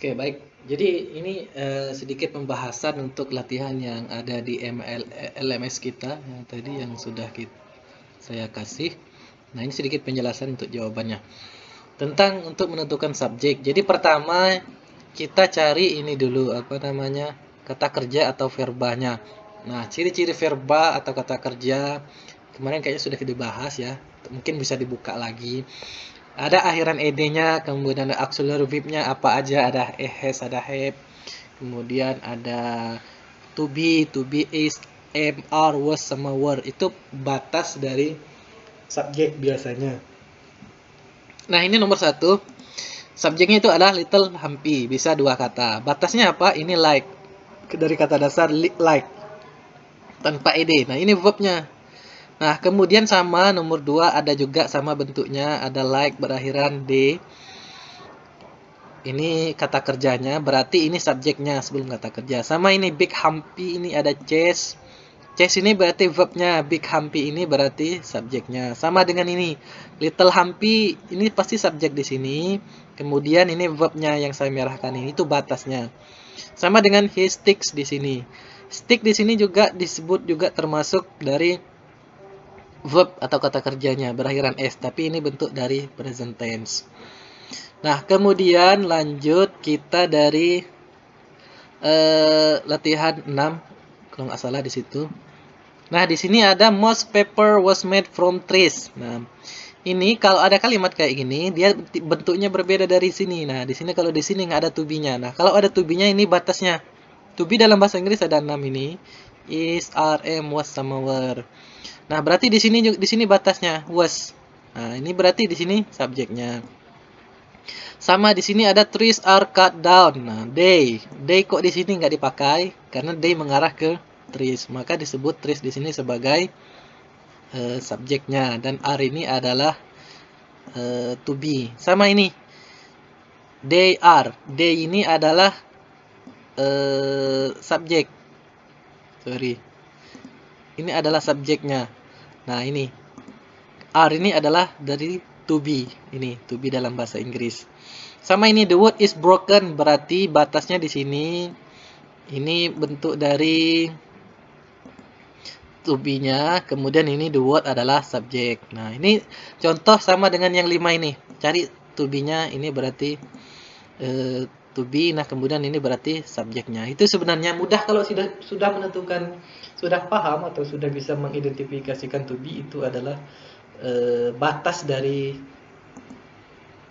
Oke, baik. Jadi ini sedikit pembahasan untuk latihan yang ada di LMS kita yang tadi yang sudah saya kasih. Nah, ini sedikit penjelasan untuk jawabannya. Tentang untuk menentukan subjek. Jadi pertama kita cari ini dulu apa namanya? Kata kerja atau verbanya. Nah, ciri-ciri verba atau kata kerja kemarin kayaknya sudah kita bahas ya. Mungkin bisa dibuka lagi. Ada akhiran ed-nya, kemudian ada auxiliary verb-nya apa aja, ada has, ada have, kemudian ada to be is, am, are, was sama were. Itu batas dari subjek biasanya. Nah, ini nomor satu. Subjeknya itu adalah little Humpy, bisa dua kata. Batasnya apa? Ini like. Dari kata dasar like tanpa ed. Nah, ini verbnya. Nah, kemudian sama nomor 2 ada juga sama bentuknya, ada like berakhiran d. Ini kata kerjanya, berarti ini subjeknya sebelum kata kerja. Sama ini big Humpy, ini ada chase. Chase ini berarti verbnya, big Humpy ini berarti subjeknya. Sama dengan ini, little Humpy ini pasti subjek di sini. Kemudian ini verbnya yang saya merahkan ini itu batasnya. Sama dengan he sticks di sini. Stick di sini juga disebut juga termasuk dari verb atau kata kerjanya berakhiran s, tapi ini bentuk dari present tense. Nah, kemudian lanjut kita dari latihan 6 kalau nggak salah di situ. Nah, di sini ada most paper was made from trees. Nah, ini kalau ada kalimat kayak gini, dia bentuknya berbeda dari sini. Nah, di sini kalau di sini nggak ada to be-nya. Nah, kalau ada to be-nya ini batasnya. To be dalam bahasa Inggris ada 6 ini. Is, are, am, was sama were. Nah, berarti di sini batasnya was. Nah, ini berarti di sini subjeknya. Sama di sini ada trees are cut down. Nah, they kok di sini nggak dipakai karena they mengarah ke trees, maka disebut trees di sini sebagai subjeknya dan are ini adalah to be. Sama ini they ini adalah subjek. Sorry. Ini adalah subjeknya. Nah, ini are ini adalah dari to be. Ini to be dalam bahasa Inggris. Sama ini the word is broken, berarti batasnya di sini. Ini bentuk dari to be-nya, kemudian ini the word adalah subjek. Nah, ini contoh sama dengan yang 5 ini. Cari to be-nya, ini berarti to be, nah kemudian ini berarti subjeknya. Itu sebenarnya mudah kalau sudah menentukan, sudah paham atau sudah bisa mengidentifikasikan to be, itu adalah batas dari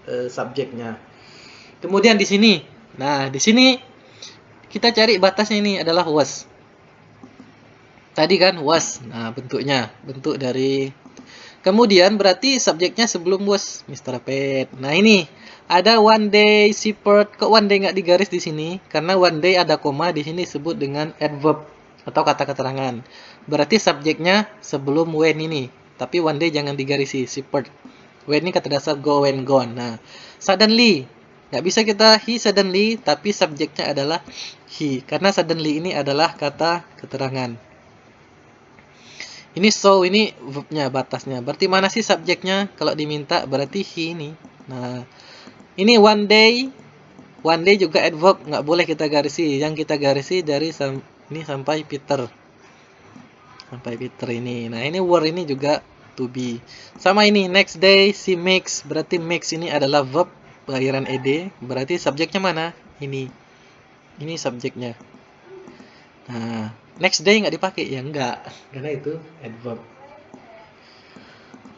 subjeknya. Kemudian di sini, nah di sini kita cari batasnya ini adalah was. Tadi kan was, nah bentuk dari. Kemudian berarti subjeknya sebelum was, Mr. Pet. Nah ini ada one day shepherd. Kok one day nggak digaris di sini? Karena one day ada koma di sini disebut dengan adverb atau kata keterangan. Berarti subjeknya sebelum when ini. Tapi one day jangan digarisi shepherd. When ini kata dasar go and gone. Nah, suddenly nggak bisa kita he suddenly, tapi subjeknya adalah he. Karena suddenly ini adalah kata keterangan. Ini so, ini verbnya, batasnya. Berarti mana sih subjeknya? Kalau diminta berarti he ini. Nah, ini one day juga adverb, nggak boleh kita garisi. Yang kita garisi dari ini sampai Peter. Sampai Peter ini. Nah, ini were ini juga to be. Sama ini next day she makes, berarti makes ini adalah verb berakhiran ed. Berarti subjeknya mana? Ini. Ini subjeknya. Nah, next day nggak dipakai ya, enggak, karena itu adverb.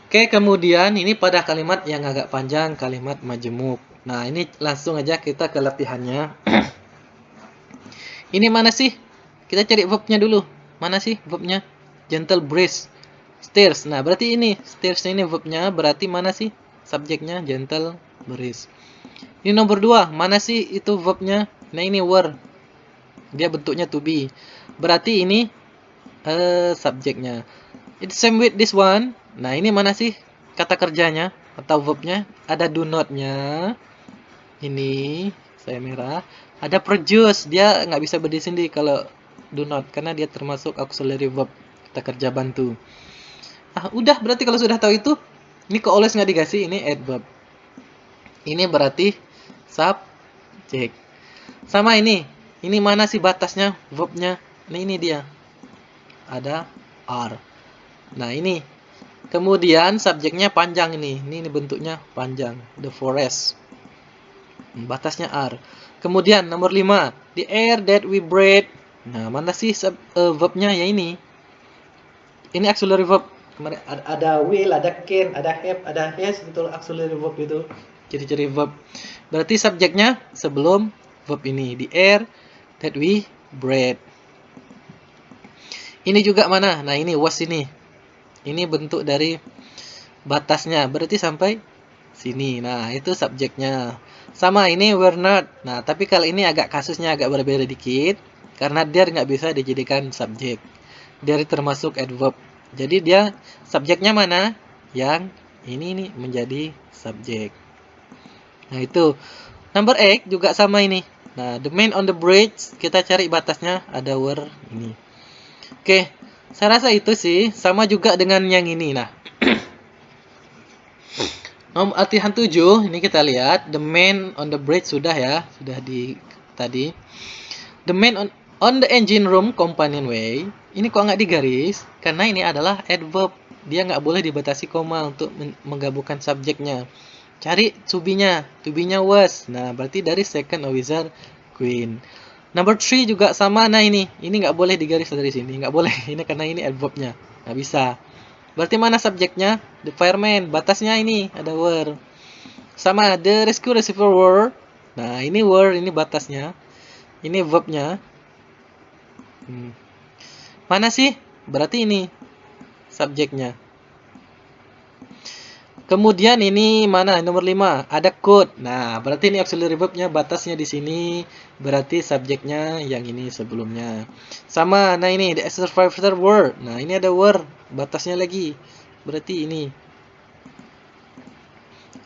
Oke, kemudian ini pada kalimat yang agak panjang, kalimat majemuk. Nah, ini langsung aja kita ke latihannya. Ini mana sih? Kita cari verbnya dulu. Mana sih verbnya? Gentle breeze, stairs. Nah, berarti ini stairs ini verbnya, berarti mana sih subjeknya? Gentle breeze. Ini nomor 2, mana sih itu verbnya? Nah, ini were. Dia bentuknya to be. Berarti ini subjeknya. It's same with this one. Nah, ini mana sih kata kerjanya atau verbnya? Ada do not-nya. Ini saya merah. Ada produce. Dia nggak bisa berdiri sendiri kalau do not karena dia termasuk auxiliary verb, kata kerja bantu. Udah berarti kalau sudah tahu itu, ini kok always nggak dikasih, ini adverb. Ini berarti subjek. Sama ini. Ini mana sih batasnya verbnya? Nah, ini dia. Ada are. Nah, ini. Kemudian subjeknya panjang ini. Ini bentuknya panjang. The forest. Batasnya are. Kemudian nomor 5. The air that we breathe. Nah, mana sih verbnya? Ya ini. Ini auxiliary verb. Kemarin ada will, ada can, ada have, ada has, betul auxiliary verb itu. Ciri-ciri verb. Berarti subjeknya sebelum verb ini. The air that we breathe. Ini juga mana? Nah, ini was ini. Ini bentuk dari batasnya. Berarti sampai sini. Nah, itu subjeknya. Sama ini were not. Nah, tapi kalau ini agak kasusnya agak berbeda dikit. Karena dia nggak bisa dijadikan subjek. Dia termasuk adverb. Jadi dia subjeknya mana? Yang ini nih menjadi subjek. Nah, itu. Number 8 juga sama ini. Nah, the man on the bridge, kita cari batasnya ada were ini. Oke, saya rasa itu sih sama juga dengan yang ini. Nah, nomor latihan 7 ini kita lihat the man on the bridge sudah ya, sudah di tadi. The man on the engine room companionway. Ini kok nggak digaris? Karena ini adalah adverb. Dia nggak boleh dibatasi koma untuk menggabungkan subjeknya. Cari to be-nya. To be-nya was. Nah, berarti dari second officer Queen. Number 3 juga sama. Nah, ini nggak boleh digaris dari sini. Nggak boleh. Ini karena ini adverb-nya. Nggak bisa. Berarti mana subjeknya? The fireman. Batasnya ini. Ada were. Sama the rescue receiver were. Nah, ini were. Ini batasnya. Ini verb-nya. Mana sih? Berarti ini subjeknya. Kemudian ini mana? Nomor 5. Ada could. Nah, berarti ini auxiliary verb-nya batasnya di sini. Berarti subjeknya yang ini sebelumnya. Sama, nah ini the survivor were. Nah, ini ada were. Batasnya lagi. Berarti ini.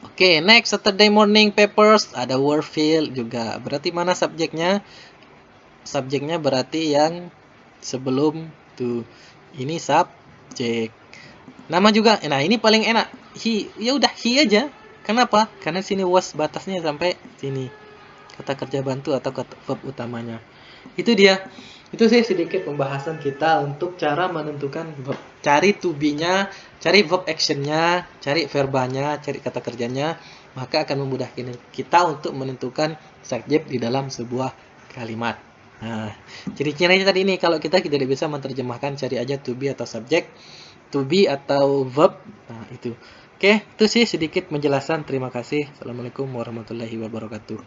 Oke, next Saturday morning papers. Ada were filled juga. Berarti mana subjeknya? Subjeknya berarti yang sebelum tuh. Ini subjek. Nama juga. Nah, ini paling enak. He, ya udah he aja. Kenapa? Karena sini was batasnya sampai sini. Kata kerja bantu atau kata verb utamanya. Itu dia. Itu sih sedikit pembahasan kita untuk cara menentukan verb. Cari to be-nya, cari verb action-nya, cari verbanya, cari kata kerjanya, maka akan memudahkan kita untuk menentukan subjek di dalam sebuah kalimat. Nah, ciri-cirinya tadi ini kalau kita tidak bisa menerjemahkan, cari aja to be atau subjek, to be atau verb. Nah, itu. Oke, itu sih sedikit penjelasan. Terima kasih. Assalamualaikum warahmatullahi wabarakatuh.